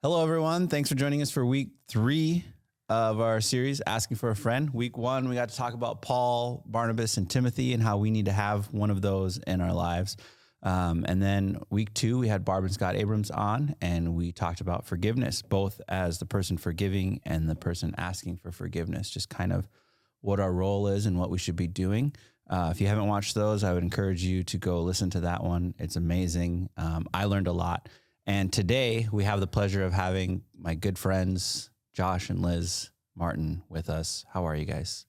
Hello, everyone. Thanks for joining us for week 3 of our series, Asking for a Friend. Week 1, we got to talk about Paul, Barnabas, and Timothy and how we need to have one of those in our lives. And then week 2, we had Barb and Scott Abrams on, and we talked about forgiveness, both as the person forgiving and the person asking for forgiveness, just kind of what our role is and what we should be doing. If you haven't watched those, I would encourage you to go listen to that one. It's amazing. I learned a lot. And today we have the pleasure of having my good friends, Josh and Liz Martin, with us. How are you guys?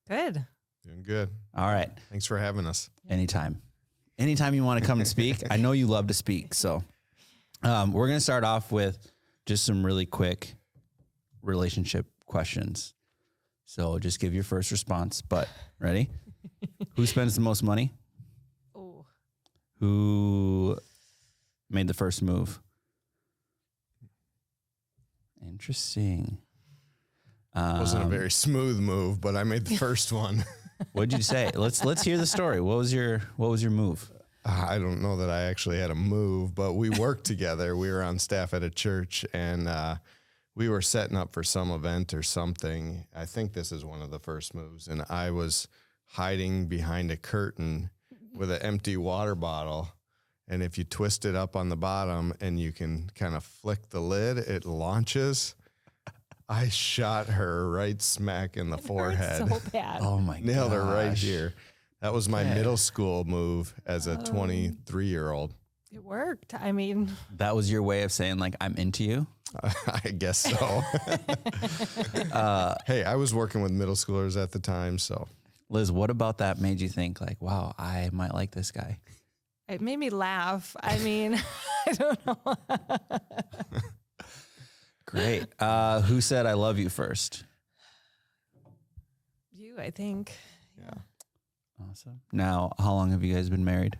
Good. Doing good. All right. Thanks for having us. Anytime you want to come and speak. I know you love to speak. So we're going to start off with just some really quick relationship questions. So just give your first response, but ready? Who spends the most money? Oh. Who made the first move? Interesting. Wasn't a very smooth move, but I made the first one. What'd you say? Let's hear the story. What was your move? I don't know that I actually had a move, but we worked together. We were on staff at a church, and we were setting up for some event or something. I think this is one of the first moves, and I was hiding behind a curtain with an empty water bottle. And if you twist it up on the bottom and you can kind of flick the lid, it launches. I shot her right smack in the forehead. So bad. Oh my god. Nailed her right here. That was my middle school move as a 23-year-old. It worked. I mean, That was your way of saying, like, I'm into you? I guess so. Hey, I was working with middle schoolers at the time, so. Liz, what about that made you think, like, wow, I might like this guy? it made me laugh. I mean, I don't know. Great. Who said I love you first? You, I think. Yeah. Awesome. Now, how long have you guys been married?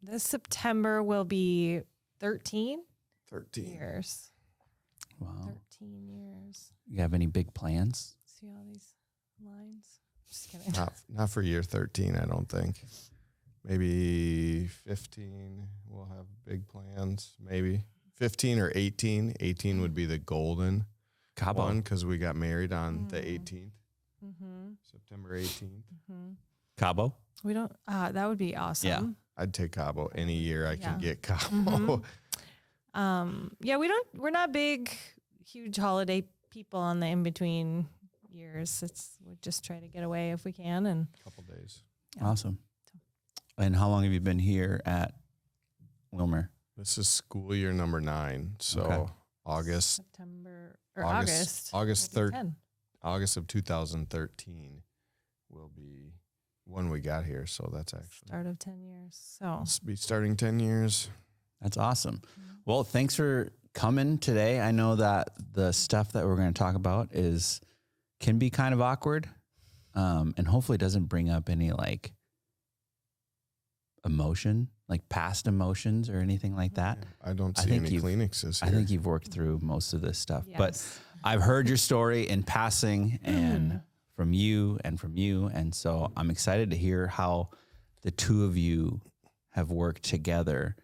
This September will be 13 13. years. Wow. 13 years. You have any big plans? See all these lines? Just kidding. Not for year 13, I don't think. Maybe 15, we'll have big plans, maybe. 15 or 18. 18 would be the golden Cabo. one because we got married on the 18th, Mm-hmm. September 18th. Mm-hmm. Cabo? We don't, that would be awesome. Yeah. I'd take Cabo any year I can Yeah. get Cabo. Mhm. Yeah, we're not big, huge holiday people on the in-between years. We just try to get away if we can. And Couple days. Yeah. Awesome. And how long have you been here at Wilmer? This is school year number 9, so Okay. August September or August. August will be 3rd, 10. August of 2013 will be when we got here. So that's actually Start of 10 years. So I'll be starting 10 years. That's awesome. Well, thanks for coming today. I know that the stuff that we're going to talk about can be kind of awkward, and hopefully doesn't bring up any like emotion, like past emotions or anything like that. I don't I see think any you've- Kleenexes here. I think you've worked through most of this stuff, but yes. I've heard your story in passing and from you. And so I'm excited to hear how the two of you have worked together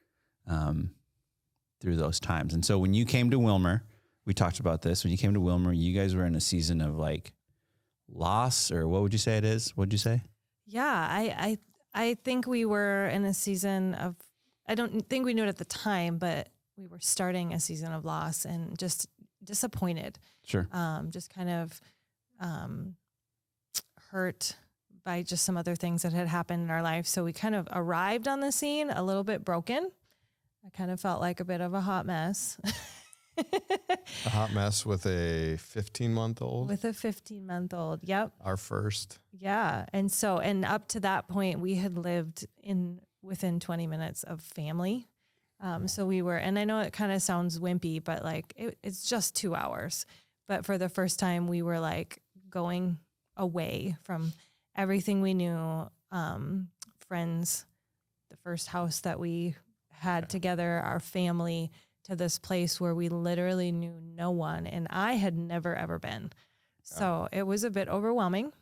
through those times. And so when you came to Wilmer, we talked about this. When you came to Wilmer, you guys were in a season of like loss, or what would you say it is? What'd you say? Yeah, I think we were in a season of, I don't think we knew it at the time, but we were starting a season of loss and just disappointed. Sure. Just kind of hurt by just some other things that had happened in our life. So we kind of arrived on the scene a little bit broken. I kind of felt like a bit of a hot mess. A hot mess with a 15-month-old. With a 15-month-old. Yep. Our first. Yeah. And up to that point, we had lived within 20 minutes of family. So we were, and I know it kind of sounds wimpy, but like it's just 2 hours. But for the first time, we were like going away from everything we knew, friends, the first house that we had together, our family, to this place where we literally knew no one. And I had never, ever been. So it was a bit overwhelming.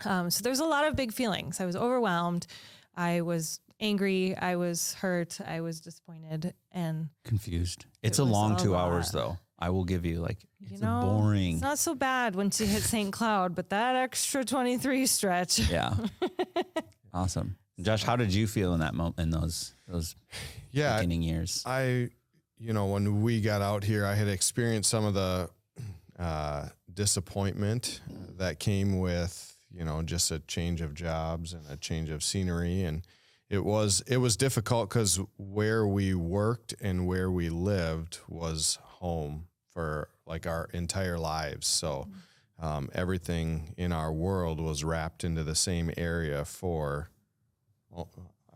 So there's a lot of big feelings. I was overwhelmed. I was angry. I was hurt. I was disappointed. And Confused. It's a was long a 2 hours lot. though. I will give you like, you it's know, boring. it's not so bad once you hit St. Cloud, but that extra 23 stretch. Yeah. Awesome. Josh, how did you feel in that moment, in those beginning years? When we got out here, I had experienced some of the disappointment that came with, just a change of jobs and a change of scenery. And it was difficult because where we worked and where we lived was home for like our entire lives. So everything in our world was wrapped into the same area for, I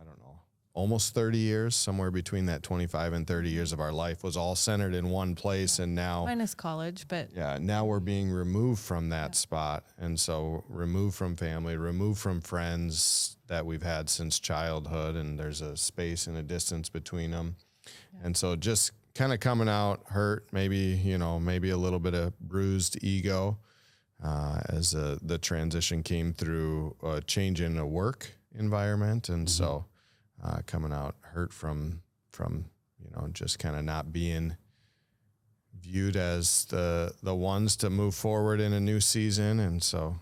don't know, almost 30 years, somewhere between that 25 and 30 years of our life was all centered in one place. And now, Minus college, but now we're being removed from that spot. And so removed from family, removed from friends that we've had since childhood. And there's a space and a distance between them. Yeah. And so just kind of coming out hurt, maybe a little bit of bruised ego as the transition came through a change in a work environment. And so coming out hurt from just kind of not being viewed as the ones to move forward in a new season. And so,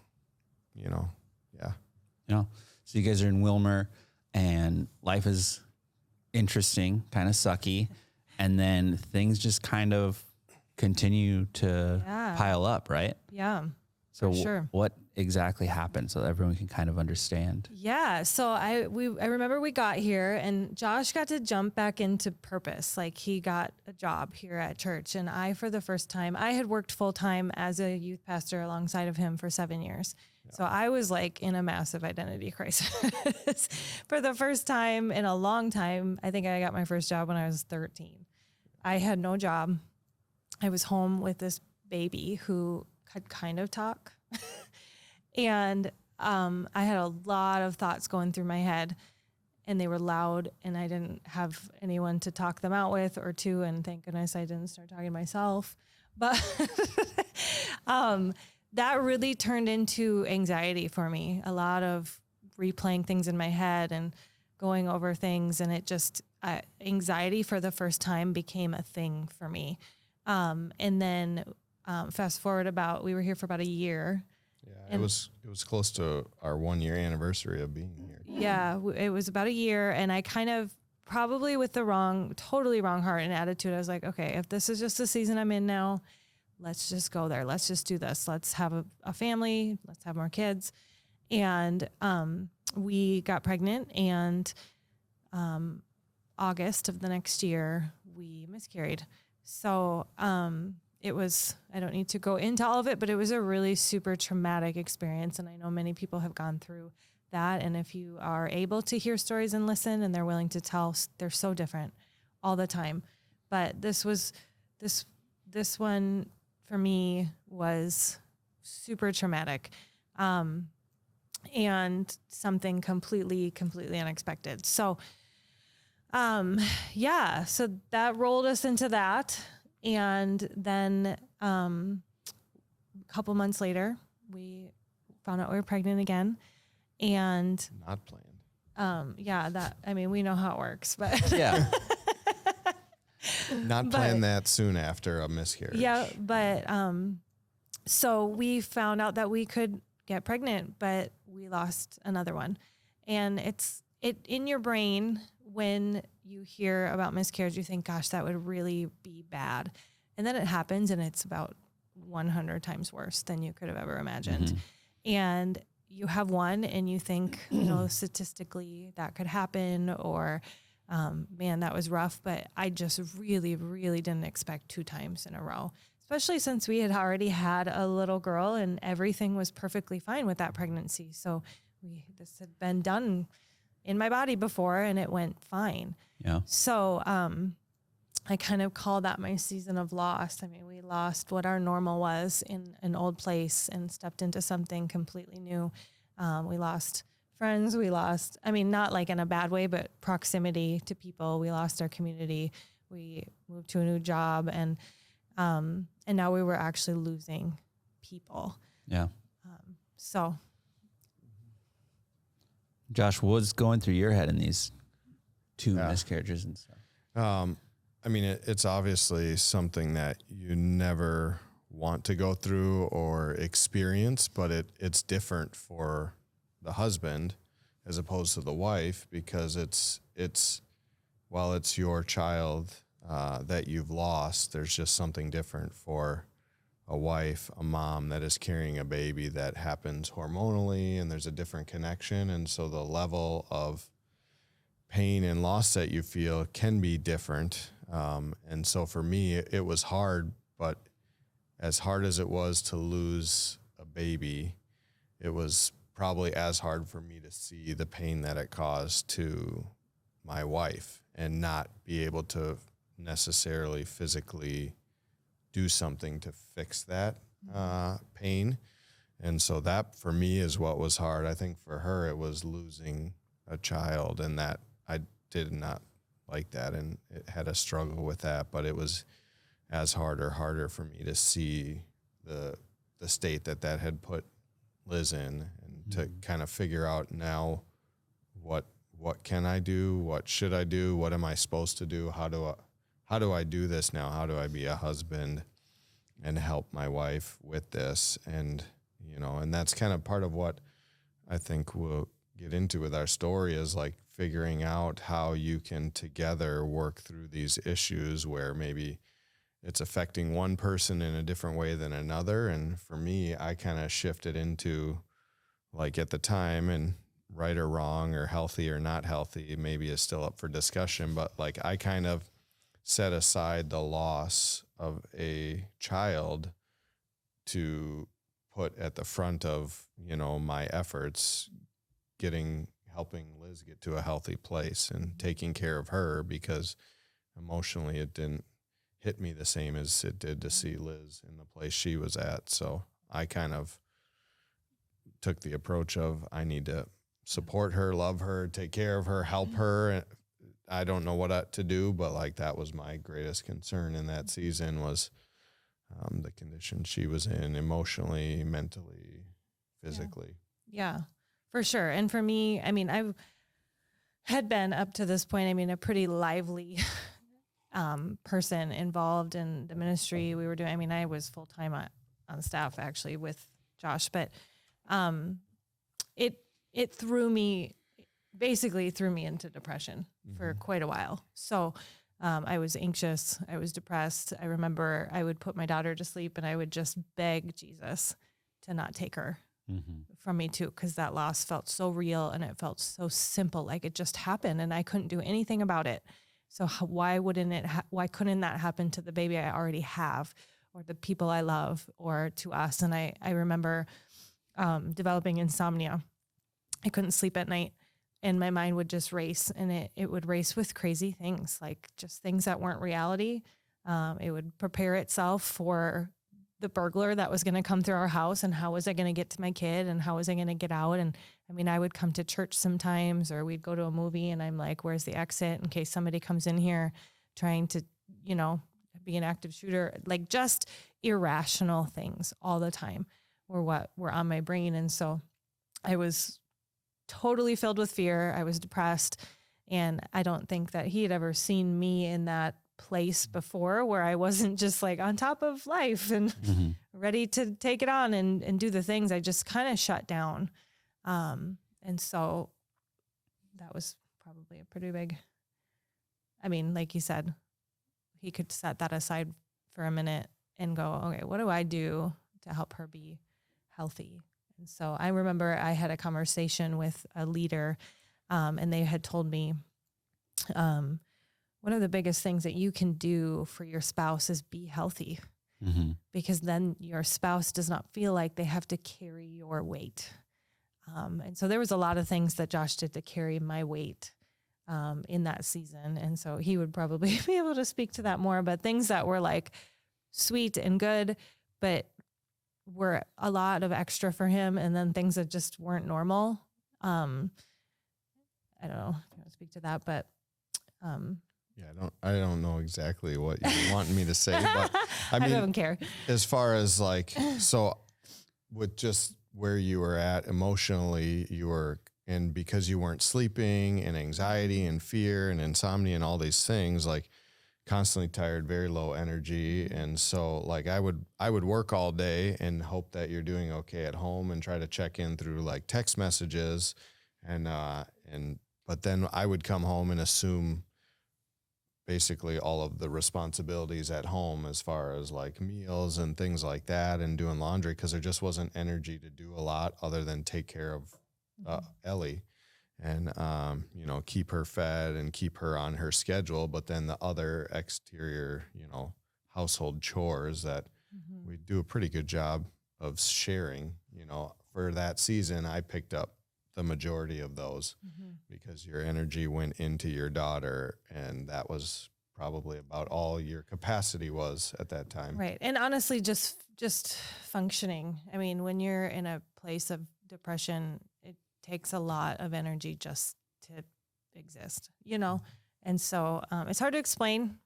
So you guys are in Wilmer and life is interesting, kind of sucky. And then things just kind of continue to pile up, right? Yeah. So sure. What exactly happened so that everyone can kind of understand? Yeah. So I remember we got here and Josh got to jump back into purpose. Like he got a job here at church. And for the first time, I had worked full time as a youth pastor alongside of him for 7 years. Yeah. So I was like in a massive identity crisis for the first time in a long time. I think I got my first job when I was 13. I had no job. I was home with this baby who could kind of talk. And I had a lot of thoughts going through my head and they were loud and I didn't have anyone to talk them out with or to, and thank goodness I didn't start talking to myself. But that really turned into anxiety for me, a lot of replaying things in my head and going over things. And it just, anxiety for the first time became a thing for me. And then fast forward we were here for about a year. Yeah, it was close to our 1 year anniversary of being here. Yeah, it was about a year. And I kind of probably with the totally wrong heart and attitude, I was like, okay, if this is just the season I'm in now, let's just go there. Let's just do this. Let's have a family. Let's have more kids. And we got pregnant and August of the next year, we miscarried. So it was, I don't need to go into all of it, but it was a really super traumatic experience. And I know many people have gone through that. And if you are able to hear stories and listen and they're willing to tell, they're so different all the time. But this one for me was super traumatic. And something completely unexpected. So, so that rolled us into that. And then, a couple months later, we found out we were pregnant again and not planned. We know how it works, but yeah, not planned that soon after a miscarriage. Yeah. But, so we found out that we could get pregnant, but we lost another one. And it in your brain, when you hear about miscarriage, you think, gosh, that would really be bad. And then it happens and it's about 100 times worse than you could have ever imagined. Mm-hmm. And you have one and you think, statistically that could happen or, man, that was rough. But I just really, really didn't expect 2 times in a row, especially since we had already had a little girl and everything was perfectly fine with that pregnancy. So this had been done in my body before and it went fine. Yeah. So, I kind of call that my season of loss. I mean, we lost what our normal was in an old place and stepped into something completely new. We lost friends. We lost, not like in a bad way, but proximity to people. We lost our community. We moved to a new job and now we were actually losing people. Yeah. So Josh, what's going through your head in these 2 miscarriages and stuff. I mean, it's obviously something that you never want to go through or experience, but it's different for the husband as opposed to the wife, because while it's your child that you've lost, there's just something different for a wife, a mom that is carrying a baby that happens hormonally, and there's a different connection. And so the level of pain and loss that you feel can be different. And so for me, it was hard, but as hard as it was to lose a baby, it was probably as hard for me to see the pain that it caused to my wife and not be able to necessarily physically do something to fix that pain. And so that for me is what was hard. I think for her, it was losing a child, and that I did not like that, and it had a struggle with that, but it was as hard or harder for me to see the state that had put Liz in, and to kind of figure out now what can I do? What should I do? What am I supposed to do? How do I do this now? How do I be a husband and help my wife with this? And, and that's kind of part of what I think we'll get into with our story, is like figuring out how you can together work through these issues where maybe it's affecting one person in a different way than another. And for me, I kind of shifted into, like, at the time, and right or wrong or healthy or not healthy maybe is still up for discussion, but like I kind of set aside the loss of a child to put at the front of, my efforts, helping Liz get to a healthy place and taking care of her, because emotionally it didn't hit me the same as it did to see Liz in the place she was at. So I kind of took the approach of, I need to support her, love her, take care of her, help her. I don't know what to do, but like that was my greatest concern in that season, was the condition she was in emotionally, mentally, physically. Yeah, for sure. And for me, I mean, I had been up to this point, a pretty lively person involved in the ministry we were doing. I was full-time on staff actually with Josh, but it basically threw me into depression for quite a while. So I was anxious. I was depressed. I remember I would put my daughter to sleep and I would just beg Jesus to not take her from me too, because that loss felt so real and it felt so simple, like it just happened and I couldn't do anything about it. So why couldn't that happen to the baby I already have, or the people I love, or to us? And I remember developing insomnia. I couldn't sleep at night, and my mind would just race, and it would race with crazy things, like just things that weren't reality. It would prepare itself for the burglar that was going to come through our house, and how was I going to get to my kid, and how was I going to get out? And I would come to church sometimes, or we'd go to a movie, and I'm like, where's the exit in case somebody comes in here trying to, be an active shooter? Like just irrational things all the time were what were on my brain. And so I was totally filled with fear. I was depressed. And I don't think that he had ever seen me in that place before, where I wasn't just like on top of life and ready to take it on and do the things. I just kind of shut down. And so that was probably a pretty big, like you said, he could set that aside for a minute and go, okay, what do I do to help her be healthy? And so I remember I had a conversation with a leader, and they had told me, one of the biggest things that you can do for your spouse is be healthy, because then your spouse does not feel like they have to carry your weight. And so there was a lot of things that Josh did to carry my weight in that season. And so he would probably be able to speak to that more, but things that were like sweet and good, but were a lot of extra for him. And then things that just weren't normal. I don't know if you want to speak to that, but, yeah, I don't know exactly what you want me to say, but I don't care. As far as like, so with just where you were at emotionally, you were and because you weren't sleeping, and anxiety and fear and insomnia and all these things, like constantly tired, very low energy. And so like I would work all day and hope that you're doing okay at home and try to check in through like text messages. But then I would come home and assume basically all of the responsibilities at home as far as like meals and things like that and doing laundry, because there just wasn't energy to do a lot other than take care of Ellie and, keep her fed and keep her on her schedule. But then the other exterior, household chores that we do a pretty good job of sharing, for that season, I picked up the majority of those because your energy went into your daughter, and that was probably about all your capacity was at that time. Right. And honestly, just functioning. I mean, when you're in a place of depression, it takes a lot of energy just to exist, And so it's hard to explain.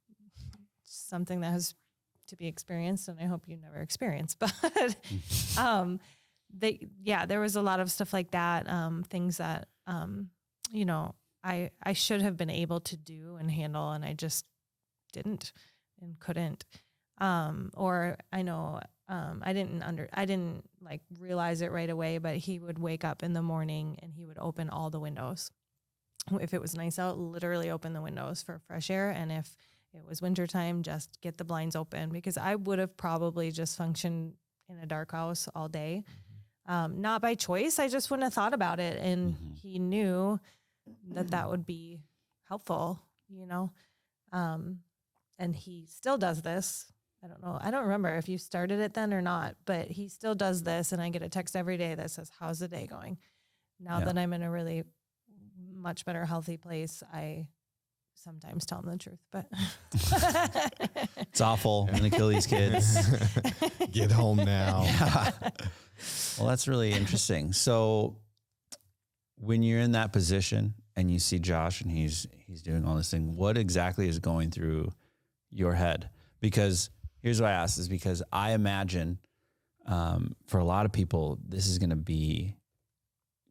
It's something that has to be experienced, and I hope you never experience, but there was a lot of stuff like that, things that, I should have been able to do and handle, and I just didn't and couldn't. Or I know, I didn't like realize it right away, but he would wake up in the morning and he would open all the windows. If it was nice out, literally open the windows for fresh air. And if it was wintertime, just get the blinds open, because I would have probably just functioned in a dark house all day. Not by choice. I just wouldn't have thought about it. And he knew that would be helpful, and he still does this. I don't know. I don't remember if you started it then or not, but he still does this. And I get a text every day that says, how's the day going? Now that I'm in a really much better, healthy place, I sometimes tell him the truth, but it's awful when they kill these kids. Get home now. Yeah. Well, that's really interesting. So when you're in that position and you see Josh and he's doing all this thing, what exactly is going through your head? Because here's why I asked, is because I imagine for a lot of people, this is going to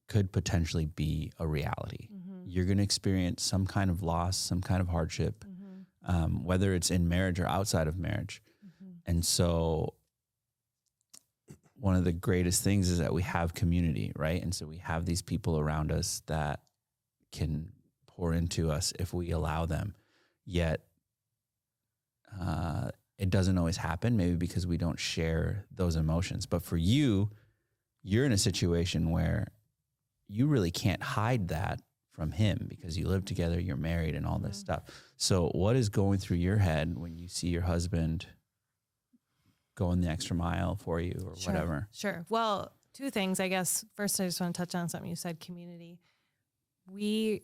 could potentially be a reality. You're going to experience some kind of loss, some kind of hardship, whether it's in marriage or outside of marriage. And so one of the greatest things is that we have community, right? And so we have these people around us that can pour into us if we allow them. Yet it doesn't always happen, maybe because we don't share those emotions. But for you, you're in a situation where you really can't hide that from him because you live together, you're married, and all this stuff. So what is going through your head when you see your husband going the extra mile for you or whatever? Sure. Well, two things, I guess. First, I just want to touch on something you said, community. We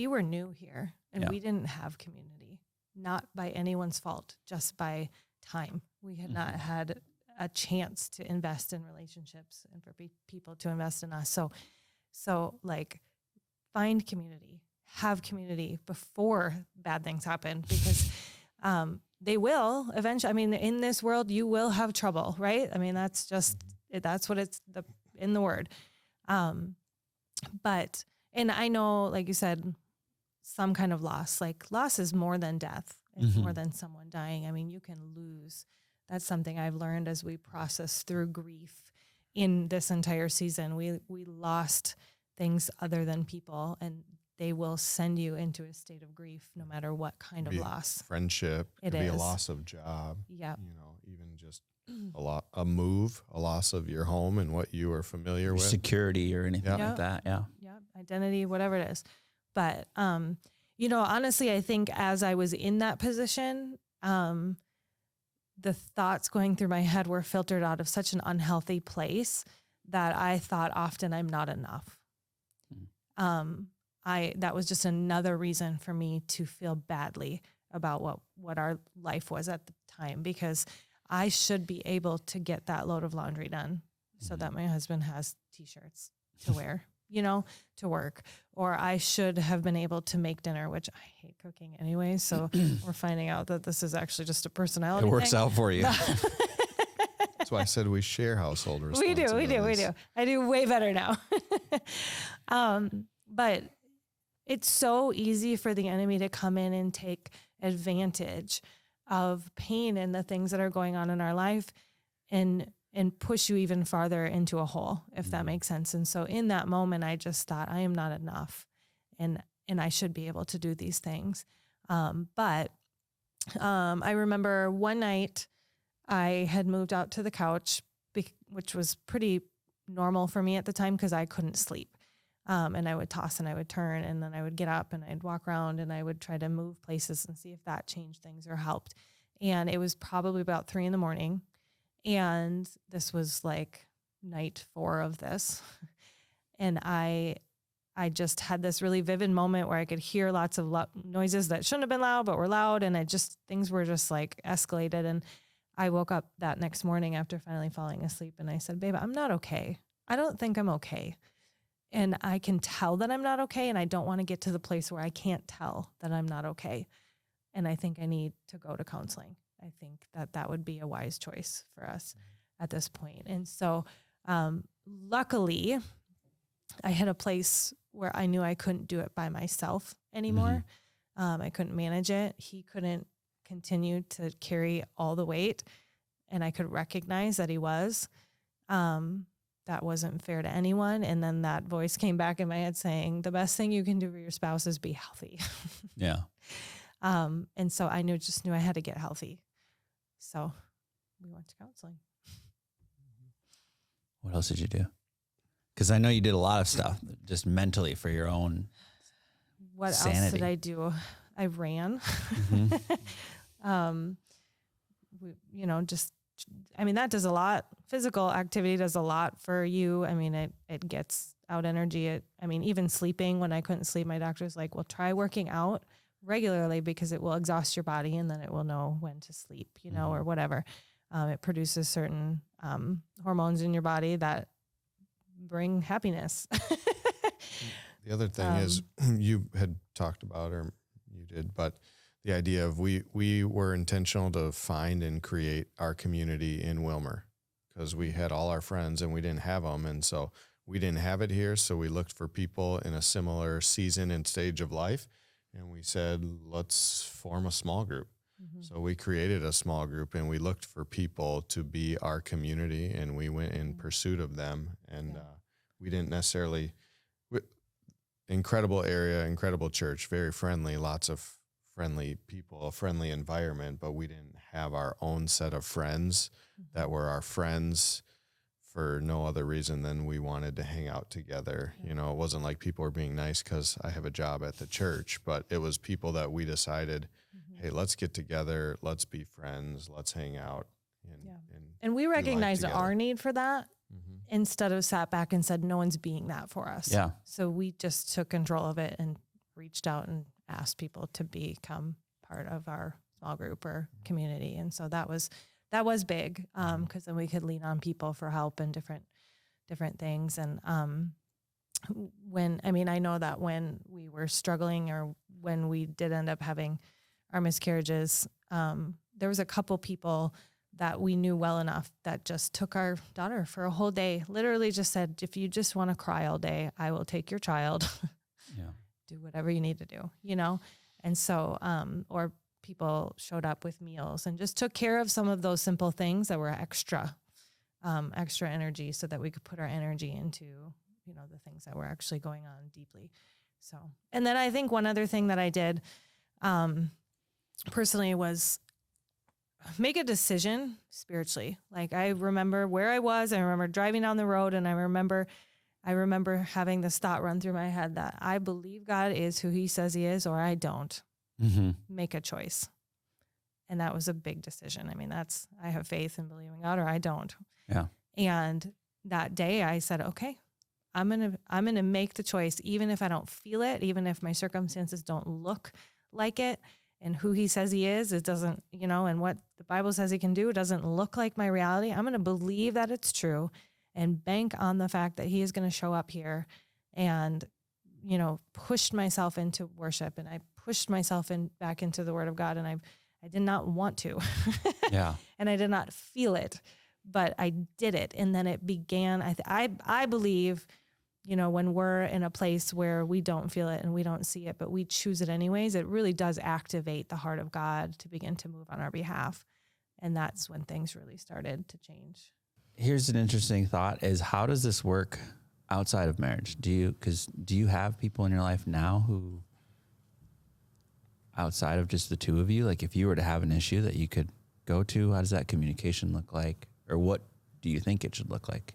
were new here, and we didn't have community, not by anyone's fault, just by time. We had not had a chance to invest in relationships and for people to invest in us. So like, find community, have community before bad things happen, because they will eventually. I mean, in this world, you will have trouble, right? I mean, that's what it's in the word. But, and I know, like you said, some kind of loss, like loss is more than death. It's more than someone dying. I mean, you can lose. That's something I've learned as we process through grief in this entire season. We lost things other than people, and they will send you into a state of grief no matter what kind of loss. Friendship, it could be a loss of job. Yeah. Even just a loss of your home and what you are familiar with. Security or anything like that. Yeah. Yeah. Identity, whatever it is. But, honestly, I think as I was in that position, the thoughts going through my head were filtered out of such an unhealthy place that I thought often I'm not enough. That was just another reason for me to feel badly about what our life was at the time, because I should be able to get that load of laundry done so that my husband has t-shirts to wear, to work, or I should have been able to make dinner, which I hate cooking anyway. So we're finding out that this is actually just a personality It works thing. out for you. That's why I said we share household We responsibilities. do. I do way better now. But it's so easy for the enemy to come in and take advantage of pain and the things that are going on in our life and push you even farther into a hole, if that makes sense. And so in that moment, I just thought, I am not enough and I should be able to do these things. But I remember one night I had moved out to the couch, which was pretty normal for me at the time because I couldn't sleep. And I would toss and I would turn, and then I would get up and I'd walk around and I would try to move places and see if that changed things or helped. And it was probably about 3 a.m. And this was like night 4 of this. And I just had this really vivid moment where I could hear lots of noises that shouldn't have been loud, but were loud. And things were just like escalated. And I woke up that next morning after finally falling asleep and I said, babe, I'm not okay. I don't think I'm okay. And I can tell that I'm not okay. And I don't want to get to the place where I can't tell that I'm not okay. And I think I need to go to counseling. I think that would be a wise choice for us at this point. And so, luckily I had a place where I knew I couldn't do it by myself anymore. I couldn't manage it. He couldn't continue to carry all the weight, and I could recognize that he was. That wasn't fair to anyone. And then that voice came back in my head saying, the best thing you can do for your spouse is be healthy. Yeah. And so I knew I had to get healthy. So we went to counseling. What else did you do? Because I know you did a lot of stuff just mentally for your own What sanity. else did I do? I ran. That does a lot. Physical activity does a lot for you. I mean, it gets out energy. Even sleeping, when I couldn't sleep, my doctor's like, well, try working out regularly because it will exhaust your body and then it will know when to sleep, or whatever. It produces certain hormones in your body that bring happiness. The other thing is you had talked about, or you did, but the idea of we were intentional to find and create our community in Wilmer because we had all our friends and we didn't have them. And so we didn't have it here. So we looked for people in a similar season and stage of life. And we said, let's form a small group. So we created a small group and we looked for people to be our community and we went in pursuit of them. And we didn't necessarily, incredible area, incredible church, very friendly, lots of friendly people, a friendly environment, but we didn't have our own set of friends that were our friends for no other reason than we wanted to hang out together. It wasn't like people were being nice because I have a job at the church, but it was people that we decided, hey, let's get together, let's be friends, let's hang out. And we recognized our need for that instead of sat back and said, no one's being that for us. Yeah. So we just took control of it and reached out and asked people to become part of our small group or community. And so that was big. Cause then we could lean on people for help and different things. And, I know that when we were struggling or when we did end up having our miscarriages, there was a couple people that we knew well enough that just took our daughter for a whole day, literally just said, if you just want to cry all day, I will take your child. Yeah. Do whatever you need to do, And so, or people showed up with meals and just took care of some of those simple things that were extra energy so that we could put our energy into, the things that were actually going on deeply. So, and then I think one other thing that I did, personally was make a decision spiritually. Like I remember where I was, I remember driving down the road, and I remember having this thought run through my head that I believe God is who he says he is, or I don't. Make a choice. And that was a big decision. I have faith in believing God, or I don't. Yeah. And that day I said, okay, I'm going to make the choice, even if I don't feel it, even if my circumstances don't look like it, and who he says he is, it doesn't, and what the Bible says he can do, it doesn't look like my reality. I'm going to believe that it's true and bank on the fact that he is going to show up here. And, pushed myself into worship, and I pushed myself back into the word of God. And I did not want to, Yeah. and I did not feel it, but I did it. And then it began, I believe, when we're in a place where we don't feel it and we don't see it, but we choose it anyways, it really does activate the heart of God to begin to move on our behalf. And that's when things really started to change. Here's an interesting thought is how does this work outside of marriage? Do you have people in your life now who outside of just the two of you, like if you were to have an issue that you could go to, how does that communication look like? Or what do you think it should look like?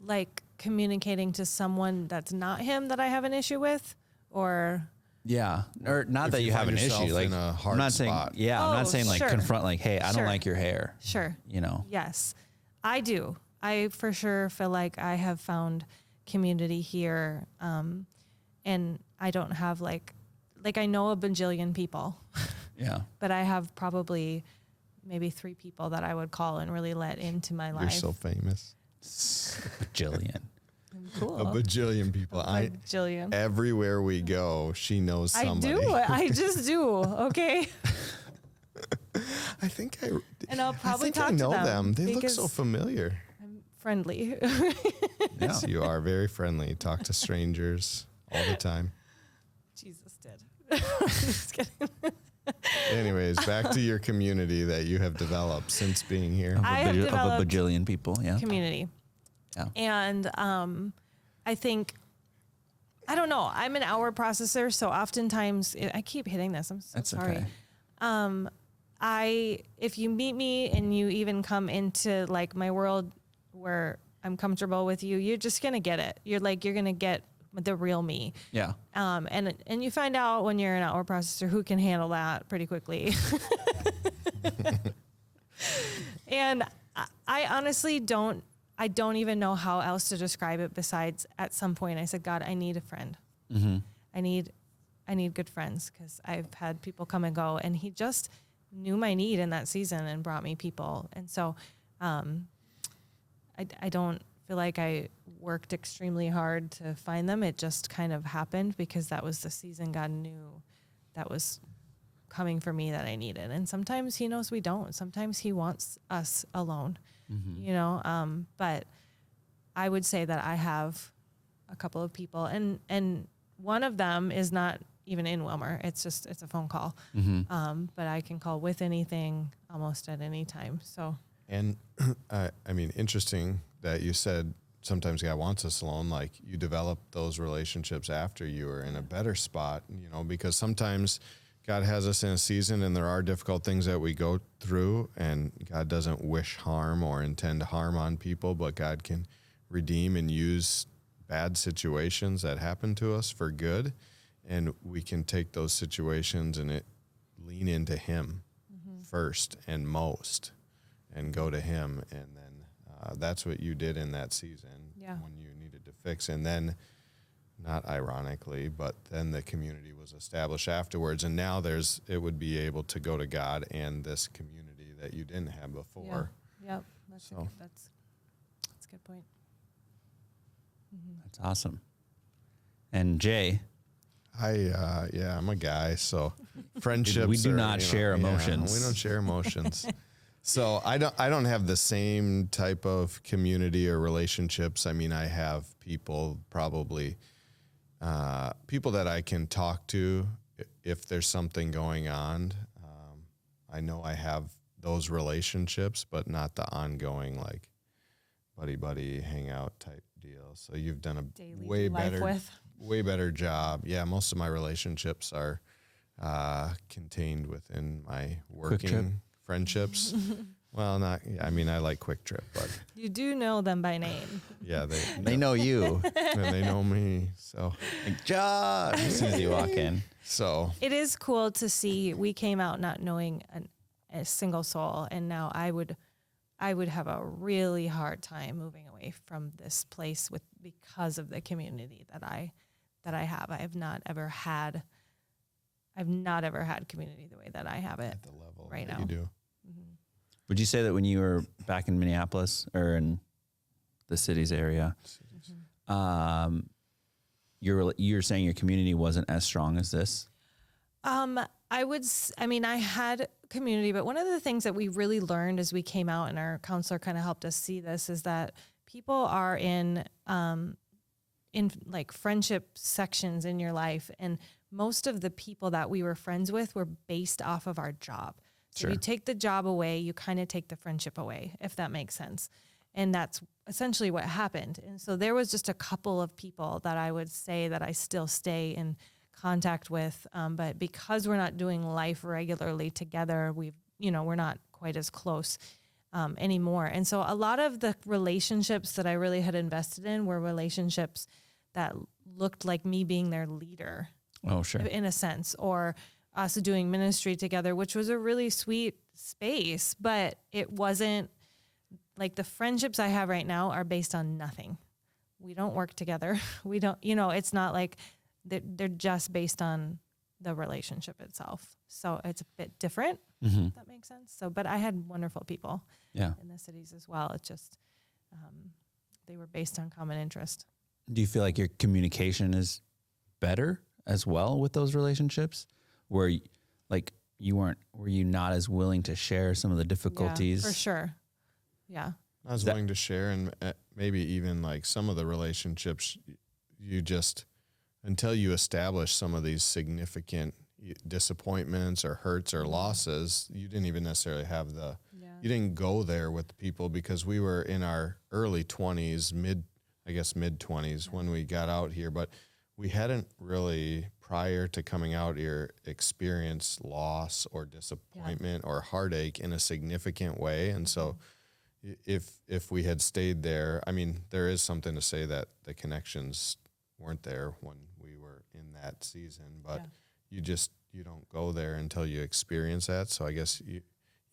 Like communicating to someone that's not him that I have an issue with, or yeah, or not that you have an issue, like in a hard I'm not saying, spot. I'm not saying like sure. confront, like, hey, I don't like your hair. Sure. Yes, I do. I for sure feel like I have found community here, and I don't have like I know a bajillion people. Yeah, but I have probably maybe 3 people that I would call and really let into my life. You're so famous. bajillion. Cool. A bajillion people. Bajillion. Everywhere we go, she knows somebody. I do. I just do. Okay. I think And I'll probably I talk know to them. They look because so familiar. I'm friendly. Yes, you are very friendly. Talk to strangers all the time. Jesus did. Just kidding. Anyways, back to your community that you have developed since being here. I have Of a developed bajillion people. Yeah. community. Yeah. And I think, I don't know, I'm an hour processor, so oftentimes, I keep hitting this, I'm so That's sorry. okay. If you meet me and you even come into like my world where I'm comfortable with you, you're just going to get it. You're going to get the real me. Yeah. And you find out when you're an hour processor who can handle that pretty quickly. And I honestly don't even know how else to describe it besides at some point I said, God, I need a friend. Mm-hmm. I need good friends because I've had people come and go, and he just knew my need in that season and brought me people. And so, I don't feel like I worked extremely hard to find them. It just kind of happened because that was the season God knew that was coming for me that I needed. And sometimes he knows we don't. Sometimes he wants us alone, but I would say that I have a couple of people, and one of them is not even in Wilmer. It's a phone call. Mm-hmm. But I can call with anything almost at any time. So. And I mean, interesting that you said sometimes God wants us alone. Like you develop those relationships after you were in a better spot, because sometimes God has us in a season and there are difficult things that we go through, and God doesn't wish harm or intend harm on people, but God can redeem and use bad situations that happen to us for good. And we can take those situations and lean into him first and most, and go to him. And then that's what you did in that season when you needed to fix. And then, not ironically, but then the community was established afterwards. And now it would be able to go to God and this community that you didn't have before. Yeah. Yep. That's a good point. Mm-hmm. That's awesome. And Jay, I'm a guy, so friendships. We do not share emotions. We don't share emotions. So I don't have the same type of community or relationships. I mean, I have people probably people that I can talk to if there's something going on. I know I have those relationships, but not the ongoing like buddy hangout type deal. So you've done a Daily way better job. Yeah, most of my relationships are contained within my working friendships. Well, I like Quick Trip, but you do know them by name. Yeah, they know you and they know me. So like Josh as soon as you walk in. So it is cool to see. We came out not knowing a single soul, and now I would have a really hard time moving away from this place because of the community that I have. I have not ever had community the way that I have it at the level right that now. You do. Mm-hmm. Would you say that when you were back in Minneapolis or in the cities area, you're saying your community wasn't as strong as this? I had community, but one of the things that we really learned as we came out, and our counselor kind of helped us see this, is that people are in like friendship sections in your life. And most of the people that we were friends with were based off of our job. So Sure. you take the job away, you kind of take the friendship away, if that makes sense. And that's essentially what happened. And so there was just a couple of people that I would say that I still stay in contact with. But because we're not doing life regularly together, we're not quite as close anymore. And so a lot of the relationships that I really had invested in were relationships that looked like me being their leader. Oh, sure. In a sense, or us doing ministry together, which was a really sweet space, but it wasn't like the friendships I have right now are based on nothing. We don't work together. We don't, it's not like they're just based on the relationship itself. So it's a bit different, if that makes sense. So, but I had wonderful people in the cities as well. It's just, they were based on common interest. Do you feel like your communication is better as well with those relationships, where were you not as willing to share some of the difficulties? Yeah, for sure. Yeah. I was willing to share, and maybe even like some of the relationships, you just, until you establish some of these significant disappointments or hurts or losses, you didn't even necessarily have you didn't go there with the people, because we were in our early 20s, mid 20s when we got out here, but we hadn't really, prior to coming out here, experienced loss or disappointment or heartache in a significant way. And so if we had stayed there, I mean, there is something to say that the connections weren't there when we were in that season, but you don't go there until you experience that. So I guess you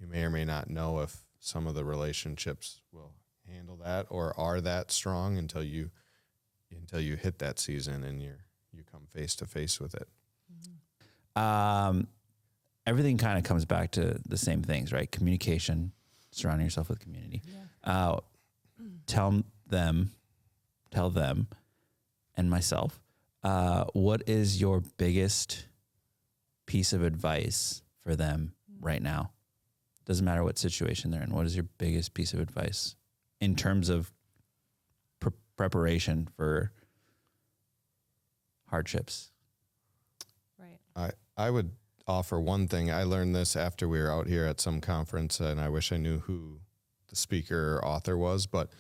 may or may not know if some of the relationships will handle that or are that strong until you hit that season and you come face to face with it. Everything kind of comes back to the same things, right? Communication, surrounding yourself with community. Tell them and myself, what is your biggest piece of advice for them right now? Doesn't matter what situation they're in. What is your biggest piece of advice in terms of preparation for hardships? Right. I would offer one thing. I learned this after we were out here at some conference, and I wish I knew who the speaker or author was, but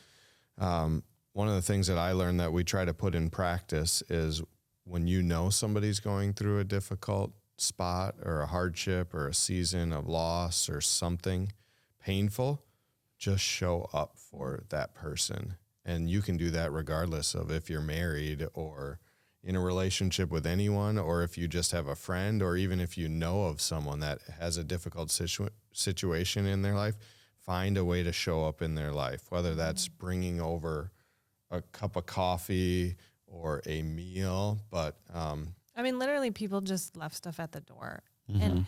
one of the things that I learned that we try to put in practice is when you know somebody's going through a difficult spot or a hardship or a season of loss or something painful, just show up for that person. And you can do that regardless of if you're married or in a relationship with anyone, or if you just have a friend, or even if you know of someone that has a difficult situation in their life, find a way to show up in their life, whether that's bringing over a cup of coffee or a meal. But literally people just left stuff at the door, and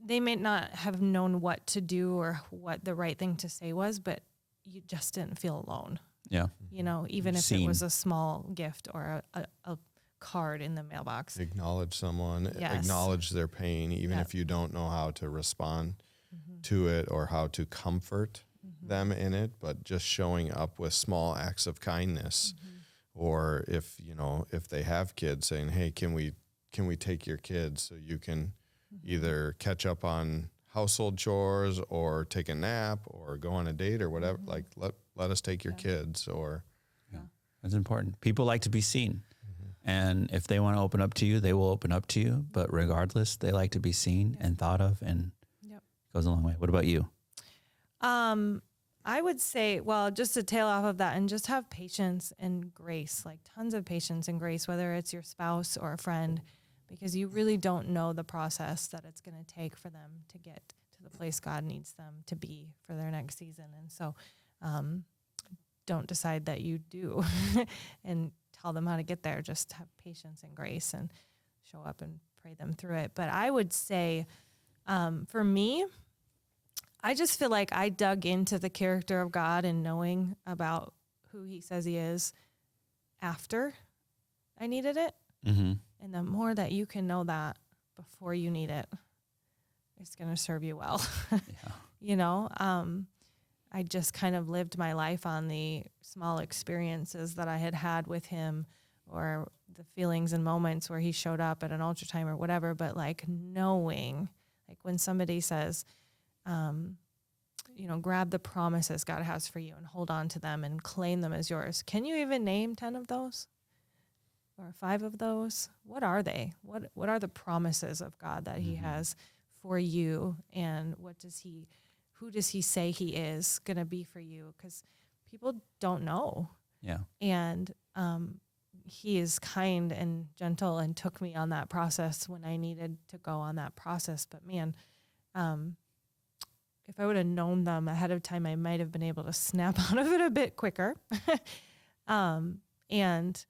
they may not have known what to do or what the right thing to say was, but you just didn't feel alone. Yeah. Even if it was a small gift or a card in the mailbox. Acknowledge someone, Yes. acknowledge their pain, even if you don't know how to respond to it or how to comfort them in it, but just showing up with small acts of kindness. Or if they have kids, saying, hey, can we take your kids so you can either catch up on household chores or take a nap or go on a date or whatever, like let us take your kids. Or That's important. People like to be seen. And if they want to open up to you, they will open up to you. But regardless, they like to be seen and thought of, and it goes a long way. What about you? I would say, just to tail off of that, and just have patience and grace, like tons of patience and grace, whether it's your spouse or a friend, because you really don't know the process that it's going to take for them to get to the place God needs them to be for their next season. And so don't decide that you do and tell them how to get there. Just have patience and grace and show up and pray them through it. But I would say for me, I just feel like I dug into the character of God and knowing about who he says he is after I needed it. And the more that you can know that, before you need it is going to serve you well. Yeah. You know, I just kind of lived my life on the small experiences that I had had with him, or the feelings and moments where he showed up at an altar time or whatever. But like knowing, like when somebody says, you know, grab the promises God has for you and hold on to them and claim them as yours. Can you even name 10 of those or 5 of those? What are they? What are the promises of God that he has for you? And who does he say he is going to be for you? Because people don't know. Yeah. And he is kind and gentle and took me on that process when I needed to go on that process. But man, if I would have known them ahead of time, I might have been able to snap out of it a bit quicker and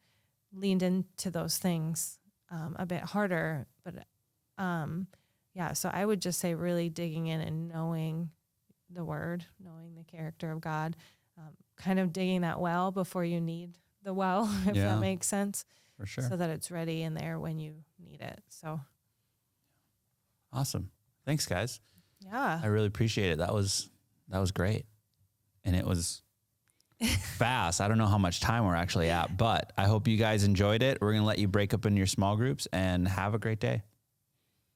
leaned into those things a bit harder. But yeah, so I would just say really digging in and knowing the word, knowing the character of God, kind of digging that well before you need the well, if that makes sense. For sure. So that it's ready in there when you need it. So Awesome. Thanks, guys. yeah. I really appreciate it. That was great. And it was fast. I don't know how much time we're actually at, but I hope you guys enjoyed it. We're going to let you break up in your small groups and have a great day.